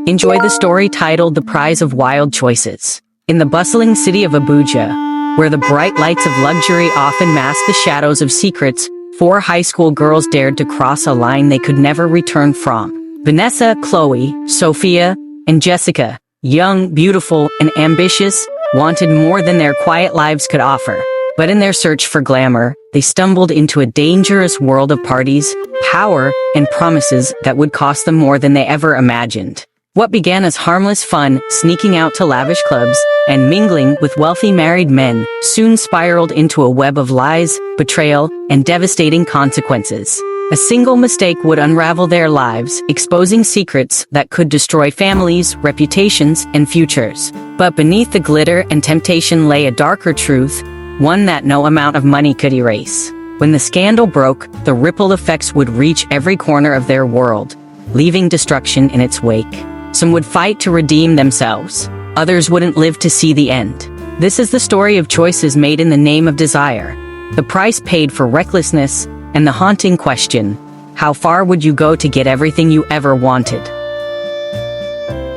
Enjoy the story titled The Prize of Wild Choices. In the bustling city of Abuja, where the bright lights of luxury often mask the shadows of secrets, 4 high school girls dared to cross a line they could never return from. Vanessa, Chloe, Sophia, and Jessica, young, beautiful, and ambitious, wanted more than their quiet lives could offer. But in their search for glamour, they stumbled into a dangerous world of parties, power, and promises that would cost them more than they ever imagined. What began as harmless fun, sneaking out to lavish clubs, and mingling with wealthy married men, soon spiraled into a web of lies, betrayal, and devastating consequences. A single mistake would unravel their lives, exposing secrets that could destroy families, reputations, and futures. But beneath the glitter and temptation lay a darker truth, one that no amount of money could erase. When the scandal broke, the ripple effects would reach every corner of their world, leaving destruction in its wake. Some would fight to redeem themselves. Others wouldn't live to see the end. This is the story of choices made in the name of desire, the price paid for recklessness, and the haunting question, how far would you go to get everything you ever wanted?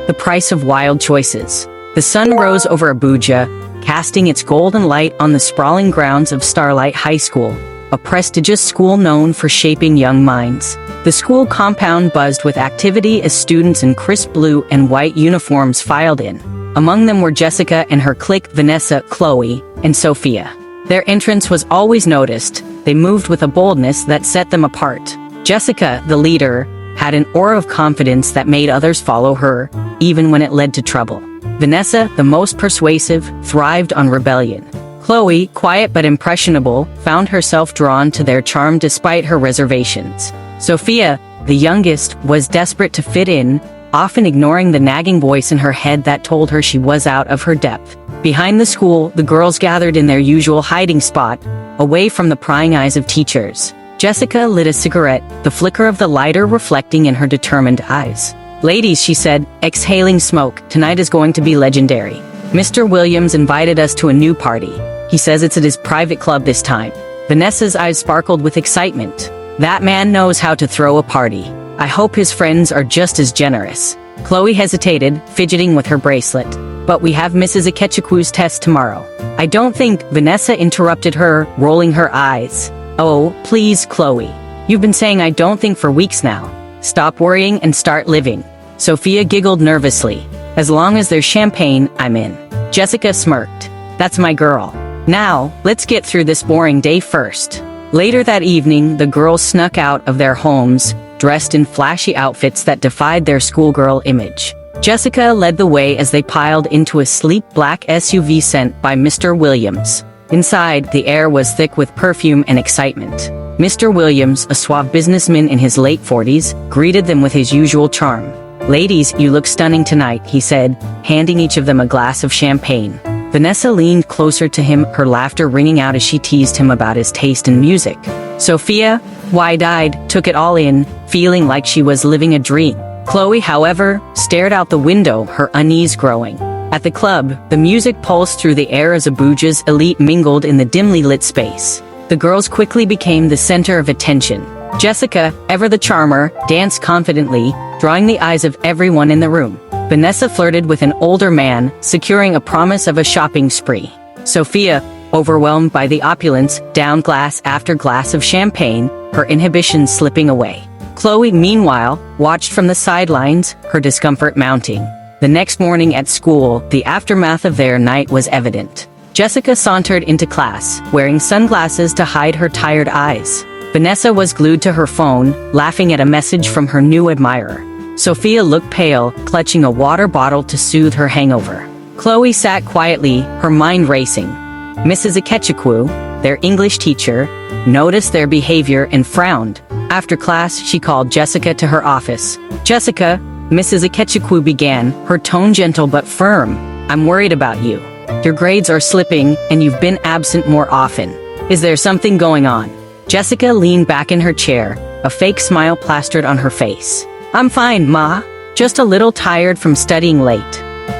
The price of wild choices. The sun rose over Abuja, casting its golden light on the sprawling grounds of Starlight High School, a prestigious school known for shaping young minds. The school compound buzzed with activity as students in crisp blue and white uniforms filed in. Among them were Jessica and her clique, Vanessa, Chloe, and Sophia. Their entrance was always noticed. They moved with a boldness that set them apart. Jessica, the leader, had an aura of confidence that made others follow her, even when it led to trouble. Vanessa, the most persuasive, thrived on rebellion. Chloe, quiet but impressionable, found herself drawn to their charm despite her reservations. Sophia, the youngest, was desperate to fit in, often ignoring the nagging voice in her head that told her she was out of her depth. Behind the school, the girls gathered in their usual hiding spot, away from the prying eyes of teachers. Jessica lit a cigarette, the flicker of the lighter reflecting in her determined eyes. "Ladies," she said, exhaling smoke, "tonight is going to be legendary. Mr. Williams invited us to a new party. He says it's at his private club this time." Vanessa's eyes sparkled with excitement. "That man knows how to throw a party. I hope his friends are just as generous." Chloe hesitated, fidgeting with her bracelet. "But we have Mrs. Ikechukwu's test tomorrow." "I don't think," Vanessa interrupted her, rolling her eyes. "Oh, please, Chloe. You've been saying I don't think for weeks now. Stop worrying and start living." Sophia giggled nervously. "As long as there's champagne, I'm in." Jessica smirked. "That's my girl. Now, let's get through this boring day first." Later that evening, the girls snuck out of their homes, dressed in flashy outfits that defied their schoolgirl image. Jessica led the way as they piled into a sleek black SUV sent by Mr. Williams. Inside, the air was thick with perfume and excitement. Mr. Williams, a suave businessman in his late 40s, greeted them with his usual charm. "Ladies, you look stunning tonight," he said, handing each of them a glass of champagne. Vanessa leaned closer to him, her laughter ringing out as she teased him about his taste in music. Sophia, wide-eyed, took it all in, feeling like she was living a dream. Chloe, however, stared out the window, her unease growing. At the club, the music pulsed through the air as Abuja's elite mingled in the dimly lit space. The girls quickly became the center of attention. Jessica, ever the charmer, danced confidently, drawing the eyes of everyone in the room. Vanessa flirted with an older man, securing a promise of a shopping spree. Sophia, overwhelmed by the opulence, downed glass after glass of champagne, her inhibitions slipping away. Chloe, meanwhile, watched from the sidelines, her discomfort mounting. The next morning at school, the aftermath of their night was evident. Jessica sauntered into class, wearing sunglasses to hide her tired eyes. Vanessa was glued to her phone, laughing at a message from her new admirer. Sophia looked pale, clutching a water bottle to soothe her hangover. Chloe sat quietly, her mind racing. Mrs. Ikechukwu, their English teacher, noticed their behavior and frowned. After class, she called Jessica to her office. "Jessica," Mrs. Ikechukwu began, her tone gentle but firm, "I'm worried about you. Your grades are slipping, and you've been absent more often. Is there something going on?" Jessica leaned back in her chair, a fake smile plastered on her face. "I'm fine, Ma. Just a little tired from studying late."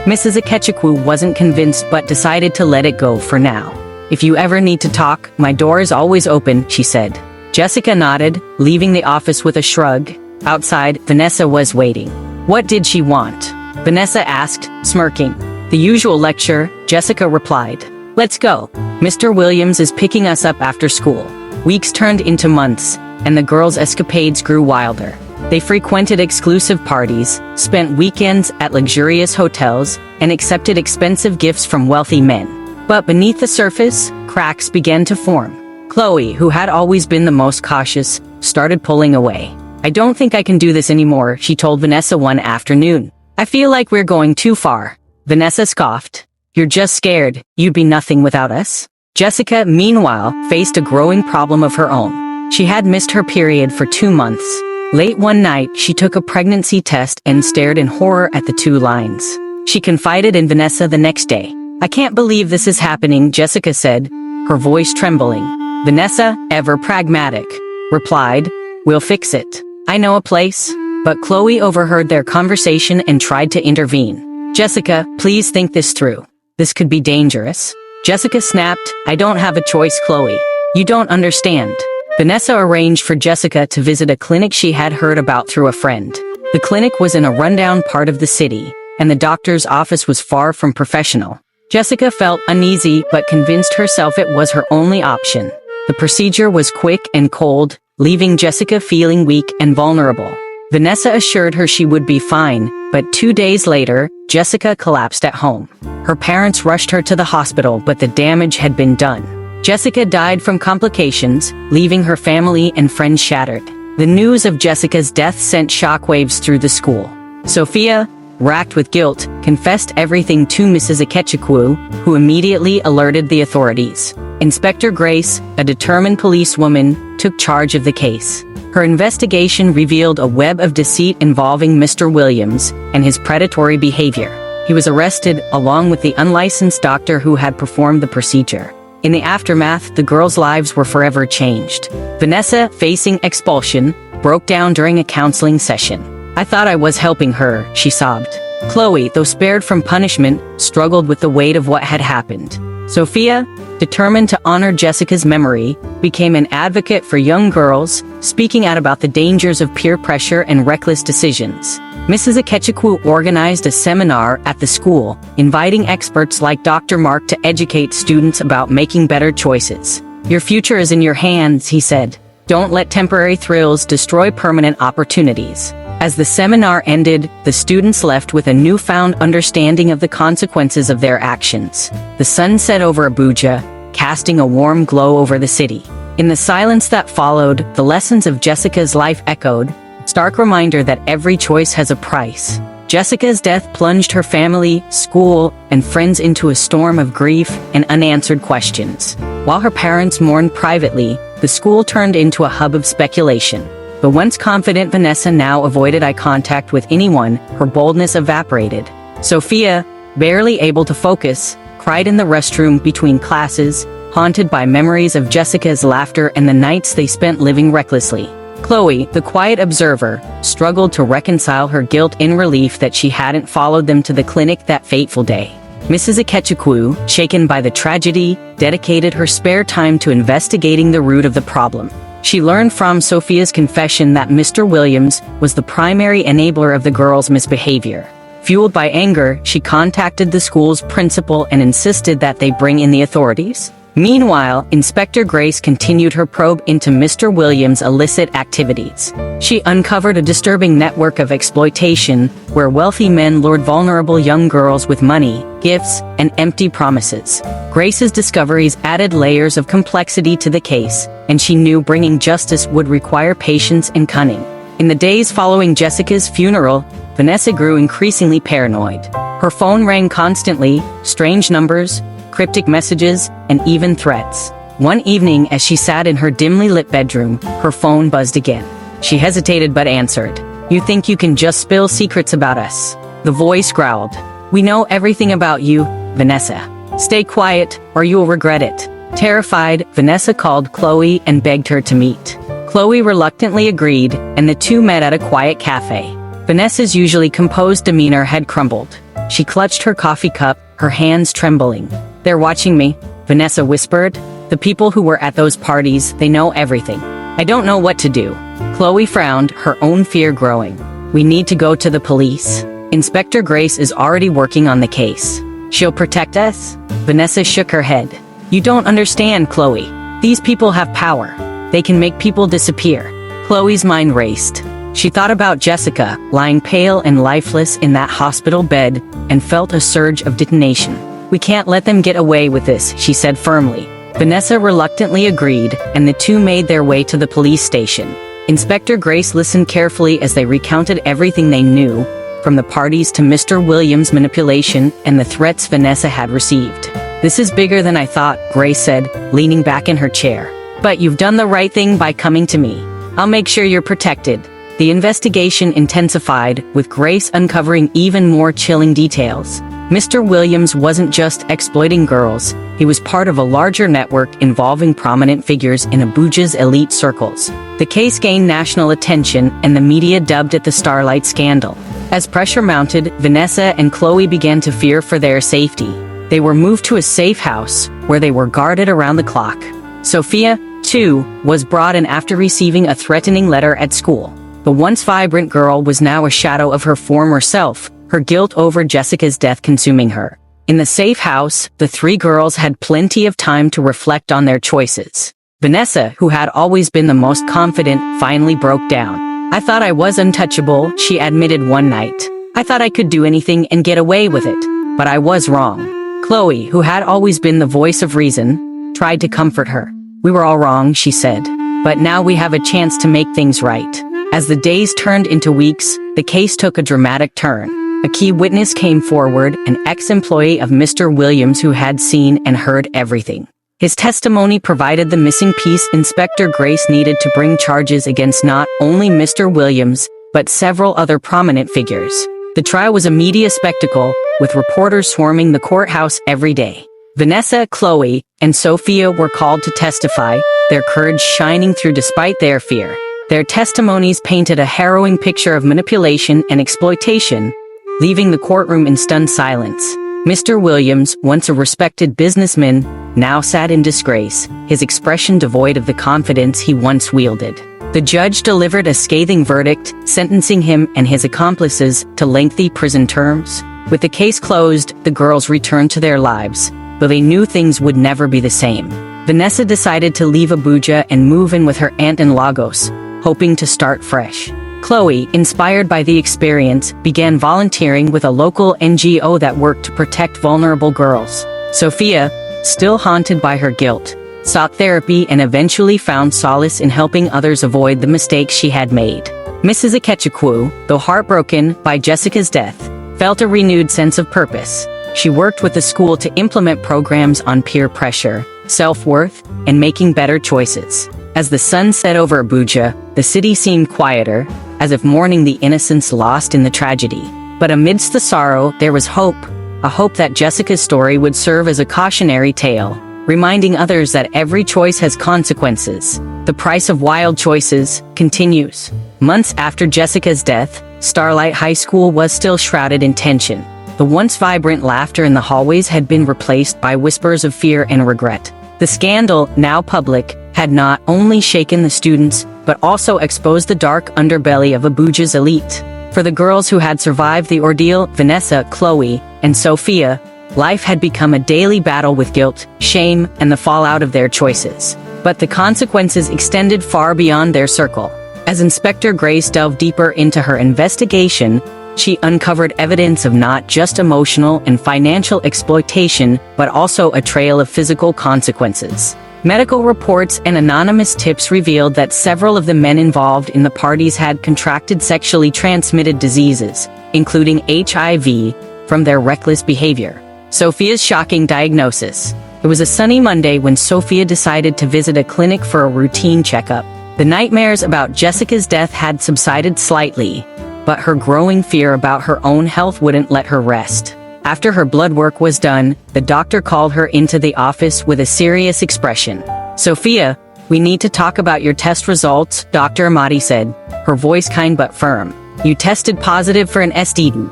Mrs. Ikechukwu wasn't convinced but decided to let it go for now. "If you ever need to talk, my door is always open," she said. Jessica nodded, leaving the office with a shrug. Outside, Vanessa was waiting. What did she want? Vanessa asked, smirking. The usual lecture, Jessica replied. Let's go. Mr. Williams is picking us up after school. Weeks turned into months, and the girls' escapades grew wilder. They frequented exclusive parties, spent weekends at luxurious hotels, and accepted expensive gifts from wealthy men. But beneath the surface, cracks began to form. Chloe, who had always been the most cautious, started pulling away. I don't think I can do this anymore, she told Vanessa one afternoon. I feel like we're going too far. Vanessa scoffed. You're just scared. You'd be nothing without us. Jessica, meanwhile, faced a growing problem of her own. She had missed her period for 2 months. Late one night, she took a pregnancy test and stared in horror at the 2 lines. She confided in Vanessa the next day. I can't believe this is happening, Jessica said, her voice trembling. Vanessa, ever pragmatic, replied, We'll fix it. I know a place. But Chloe overheard their conversation and tried to intervene. Jessica, please think this through. This could be dangerous. Jessica snapped, I don't have a choice, Chloe. You don't understand. Vanessa arranged for Jessica to visit a clinic she had heard about through a friend. The clinic was in a rundown part of the city, and the doctor's office was far from professional. Jessica felt uneasy but convinced herself it was her only option. The procedure was quick and cold, leaving Jessica feeling weak and vulnerable. Vanessa assured her she would be fine, but 2 days later, Jessica collapsed at home. Her parents rushed her to the hospital, but the damage had been done. Jessica died from complications, leaving her family and friends shattered. The news of Jessica's death sent shockwaves through the school. Sophia, racked with guilt, confessed everything to Mrs. Ikechukwu, who immediately alerted the authorities. Inspector Grace, a determined policewoman, took charge of the case. Her investigation revealed a web of deceit involving Mr. Williams and his predatory behavior. He was arrested along with the unlicensed doctor who had performed the procedure. In the aftermath, the girls' lives were forever changed. Vanessa, facing expulsion, broke down during a counseling session. I thought I was helping her, she sobbed. Chloe, though spared from punishment, struggled with the weight of what had happened. Sophia, determined to honor Jessica's memory, became an advocate for young girls, speaking out about the dangers of peer pressure and reckless decisions. Mrs. Ikechukwu organized a seminar at the school, inviting experts like Dr. Mark to educate students about making better choices. Your future is in your hands, he said. Don't let temporary thrills destroy permanent opportunities. As the seminar ended, the students left with a newfound understanding of the consequences of their actions. The sun set over Abuja, casting a warm glow over the city. In the silence that followed, the lessons of Jessica's life echoed, stark reminder that every choice has a price. Jessica's death plunged her family, school, and friends into a storm of grief and unanswered questions. While her parents mourned privately, the school turned into a hub of speculation. The once confident Vanessa now avoided eye contact with anyone, her boldness evaporated. Sophia, barely able to focus, cried in the restroom between classes, haunted by memories of Jessica's laughter and the nights they spent living recklessly. Chloe, the quiet observer, struggled to reconcile her guilt in relief that she hadn't followed them to the clinic that fateful day. Mrs. Ikechukwu, shaken by the tragedy, dedicated her spare time to investigating the root of the problem. She learned from Sophia's confession that Mr. Williams was the primary enabler of the girls' misbehavior. Fueled by anger, she contacted the school's principal and insisted that they bring in the authorities. Meanwhile, Inspector Grace continued her probe into Mr. Williams' illicit activities. She uncovered a disturbing network of exploitation where wealthy men lured vulnerable young girls with money, gifts, and empty promises. Grace's discoveries added layers of complexity to the case, and she knew bringing justice would require patience and cunning. In the days following Jessica's funeral, Vanessa grew increasingly paranoid. Her phone rang constantly, strange numbers, cryptic messages, and even threats. One evening, as she sat in her dimly lit bedroom, her phone buzzed again. She hesitated but answered. You think you can just spill secrets about us? The voice growled. We know everything about you, Vanessa. Stay quiet, or you'll regret it. Terrified, Vanessa called Chloe and begged her to meet. Chloe reluctantly agreed, and the two met at a quiet cafe. Vanessa's usually composed demeanor had crumbled. She clutched her coffee cup, her hands trembling. They're watching me, Vanessa whispered. The people who were at those parties, they know everything. I don't know what to do. Chloe frowned, her own fear growing. We need to go to the police. Inspector Grace is already working on the case. She'll protect us? Vanessa shook her head. You don't understand, Chloe. These people have power. They can make people disappear. Chloe's mind raced. She thought about Jessica, lying pale and lifeless in that hospital bed, and felt a surge of detonation. We can't let them get away with this, she said firmly. Vanessa reluctantly agreed, and the two made their way to the police station. Inspector Grace listened carefully as they recounted everything they knew, from the parties to Mr. Williams' manipulation and the threats Vanessa had received. This is bigger than I thought, Grace said, leaning back in her chair. But you've done the right thing by coming to me. I'll make sure you're protected. The investigation intensified, with Grace uncovering even more chilling details. Mr. Williams wasn't just exploiting girls, he was part of a larger network involving prominent figures in Abuja's elite circles. The case gained national attention and the media dubbed it the Starlight Scandal. As pressure mounted, Vanessa and Chloe began to fear for their safety. They were moved to a safe house, where they were guarded around the clock. Sophia, too, was brought in after receiving a threatening letter at school. The once vibrant girl was now a shadow of her former self, her guilt over Jessica's death consuming her. In the safe house, the three girls had plenty of time to reflect on their choices. Vanessa, who had always been the most confident, finally broke down. I thought I was untouchable, she admitted one night. I thought I could do anything and get away with it. But I was wrong. Chloe, who had always been the voice of reason, tried to comfort her. We were all wrong, she said. But now we have a chance to make things right. As the days turned into weeks, the case took a dramatic turn. A key witness came forward, an ex-employee of Mr. Williams who had seen and heard everything. His testimony provided the missing piece Inspector Grace needed to bring charges against not only Mr. Williams, but several other prominent figures. The trial was a media spectacle, with reporters swarming the courthouse every day. Vanessa, Chloe, and Sophia were called to testify, their courage shining through despite their fear. Their testimonies painted a harrowing picture of manipulation and exploitation, leaving the courtroom in stunned silence. Mr. Williams, once a respected businessman, now sat in disgrace, his expression devoid of the confidence he once wielded. The judge delivered a scathing verdict, sentencing him and his accomplices to lengthy prison terms. With the case closed, the girls returned to their lives, though they knew things would never be the same. Vanessa decided to leave Abuja and move in with her aunt in Lagos, hoping to start fresh. Chloe, inspired by the experience, began volunteering with a local NGO that worked to protect vulnerable girls. Sophia, still haunted by her guilt, sought therapy and eventually found solace in helping others avoid the mistakes she had made. Mrs. Ikechukwu, though heartbroken by Jessica's death, felt a renewed sense of purpose. She worked with the school to implement programs on peer pressure, self-worth, and making better choices. As the sun set over Abuja, the city seemed quieter, as if mourning the innocence lost in the tragedy. But amidst the sorrow, there was hope, a hope that Jessica's story would serve as a cautionary tale, reminding others that every choice has consequences. The price of wild choices continues. Months after Jessica's death, Starlight High School was still shrouded in tension. The once vibrant laughter in the hallways had been replaced by whispers of fear and regret. The scandal, now public, had not only shaken the students, but also exposed the dark underbelly of Abuja's elite. For the girls who had survived the ordeal, Vanessa, Chloe, and Sophia, life had become a daily battle with guilt, shame, and the fallout of their choices. But the consequences extended far beyond their circle. As Inspector Grace delved deeper into her investigation, she uncovered evidence of not just emotional and financial exploitation, but also a trail of physical consequences. Medical reports and anonymous tips revealed that several of the men involved in the parties had contracted sexually transmitted diseases, including HIV, from their reckless behavior. Sophia's shocking diagnosis. It was a sunny Monday when Sophia decided to visit a clinic for a routine checkup. The nightmares about Jessica's death had subsided slightly, but her growing fear about her own health wouldn't let her rest. After her blood work was done, the doctor called her into the office with a serious expression. "Sophia, we need to talk about your test results," Dr. Amadi said, her voice kind but firm. "You tested positive for an STD.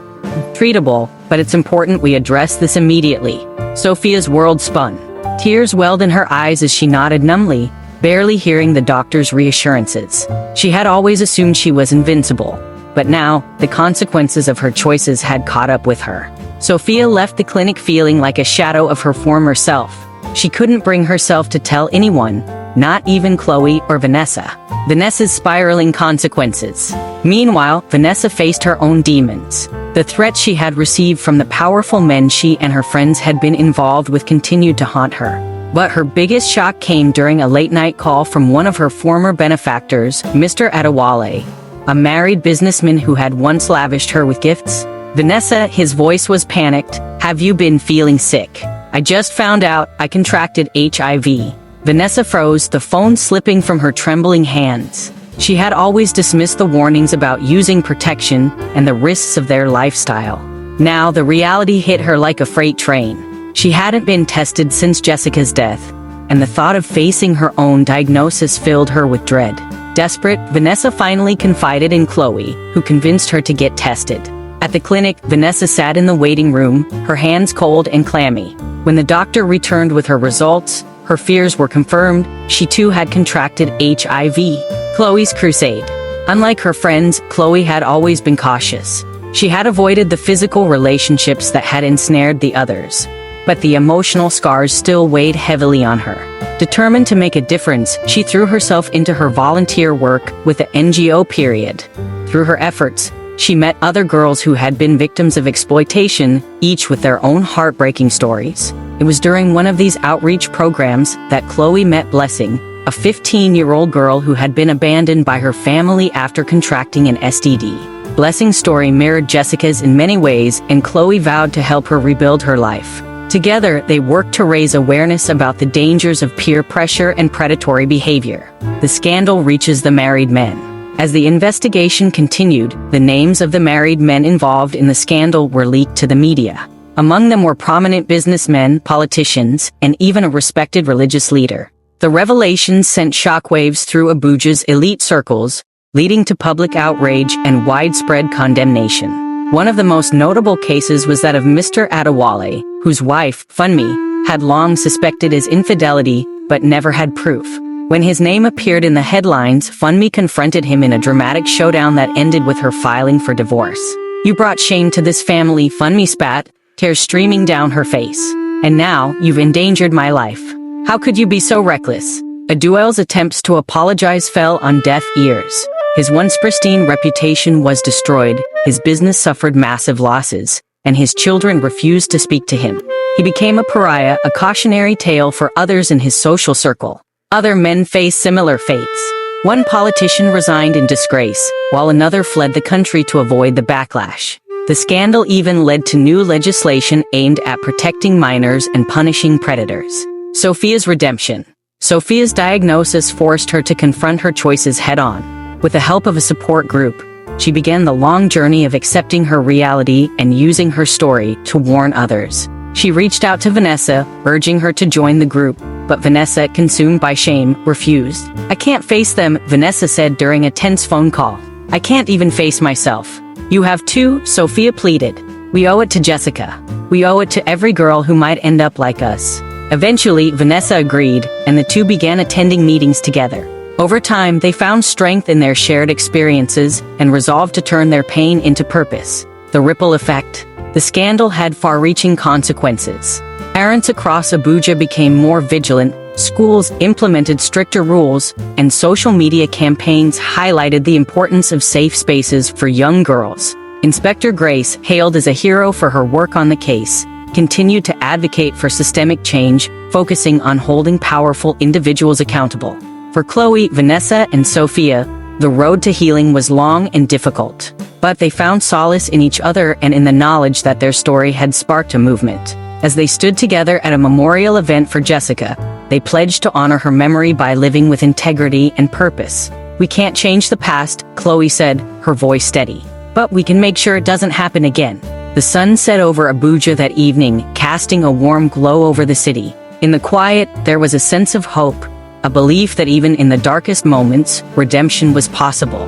Treatable, but it's important we address this immediately." Sophia's world spun. Tears welled in her eyes as she nodded numbly, barely hearing the doctor's reassurances. She had always assumed she was invincible. But now, the consequences of her choices had caught up with her. Sophia left the clinic feeling like a shadow of her former self. She couldn't bring herself to tell anyone, not even Chloe or Vanessa. Vanessa's spiraling consequences. Meanwhile, Vanessa faced her own demons. The threats she had received from the powerful men she and her friends had been involved with continued to haunt her. But her biggest shock came during a late-night call from one of her former benefactors, Mr. Adewale, a married businessman who had once lavished her with gifts. Vanessa, his voice was panicked. "Have you been feeling sick? I just found out I contracted HIV." Vanessa froze, the phone slipping from her trembling hands. She had always dismissed the warnings about using protection and the risks of their lifestyle. Now the reality hit her like a freight train. She hadn't been tested since Jessica's death, and the thought of facing her own diagnosis filled her with dread. Desperate, Vanessa finally confided in Chloe, who convinced her to get tested. At the clinic, Vanessa sat in the waiting room, her hands cold and clammy. When the doctor returned with her results, her fears were confirmed. She too had contracted HIV. Chloe's crusade. Unlike her friends, Chloe had always been cautious. She had avoided the physical relationships that had ensnared the others. But the emotional scars still weighed heavily on her. Determined to make a difference, she threw herself into her volunteer work with the NGO period. Through her efforts, she met other girls who had been victims of exploitation, each with their own heartbreaking stories. It was during one of these outreach programs that Chloe met Blessing, a 15-year-old girl who had been abandoned by her family after contracting an STD. Blessing's story mirrored Jessica's in many ways, and Chloe vowed to help her rebuild her life. Together, they worked to raise awareness about the dangers of peer pressure and predatory behavior. The scandal reaches the married men. As the investigation continued, the names of the married men involved in the scandal were leaked to the media. Among them were prominent businessmen, politicians, and even a respected religious leader. The revelations sent shockwaves through Abuja's elite circles, leading to public outrage and widespread condemnation. One of the most notable cases was that of Mr. Adewale, whose wife, Funmi, had long suspected his infidelity, but never had proof. When his name appeared in the headlines, Funmi confronted him in a dramatic showdown that ended with her filing for divorce. "You brought shame to this family," Funmi spat, tears streaming down her face. "And now, you've endangered my life. How could you be so reckless?" Adewale's attempts to apologize fell on deaf ears. His once pristine reputation was destroyed, his business suffered massive losses, and his children refused to speak to him. He became a pariah, a cautionary tale for others in his social circle. Other men faced similar fates. One politician resigned in disgrace, while another fled the country to avoid the backlash. The scandal even led to new legislation aimed at protecting minors and punishing predators. Sophia's redemption. Sophia's diagnosis forced her to confront her choices head-on. With the help of a support group, she began the long journey of accepting her reality and using her story to warn others. She reached out to Vanessa, urging her to join the group, but Vanessa, consumed by shame, refused. "I can't face them," Vanessa said during a tense phone call. "I can't even face myself." "You have to," Sophia pleaded. "We owe it to Jessica. We owe it to every girl who might end up like us." Eventually, Vanessa agreed, and the two began attending meetings together. Over time, they found strength in their shared experiences and resolved to turn their pain into purpose. The ripple effect. The scandal had far-reaching consequences. Parents across Abuja became more vigilant, schools implemented stricter rules, and social media campaigns highlighted the importance of safe spaces for young girls. Inspector Grace, hailed as a hero for her work on the case, continued to advocate for systemic change, focusing on holding powerful individuals accountable. For Chloe, Vanessa, and Sophia, the road to healing was long and difficult. But they found solace in each other and in the knowledge that their story had sparked a movement. As they stood together at a memorial event for Jessica, they pledged to honor her memory by living with integrity and purpose. "We can't change the past," Chloe said, her voice steady. "But we can make sure it doesn't happen again." The sun set over Abuja that evening, casting a warm glow over the city. In the quiet, there was a sense of hope, a belief that even in the darkest moments, redemption was possible.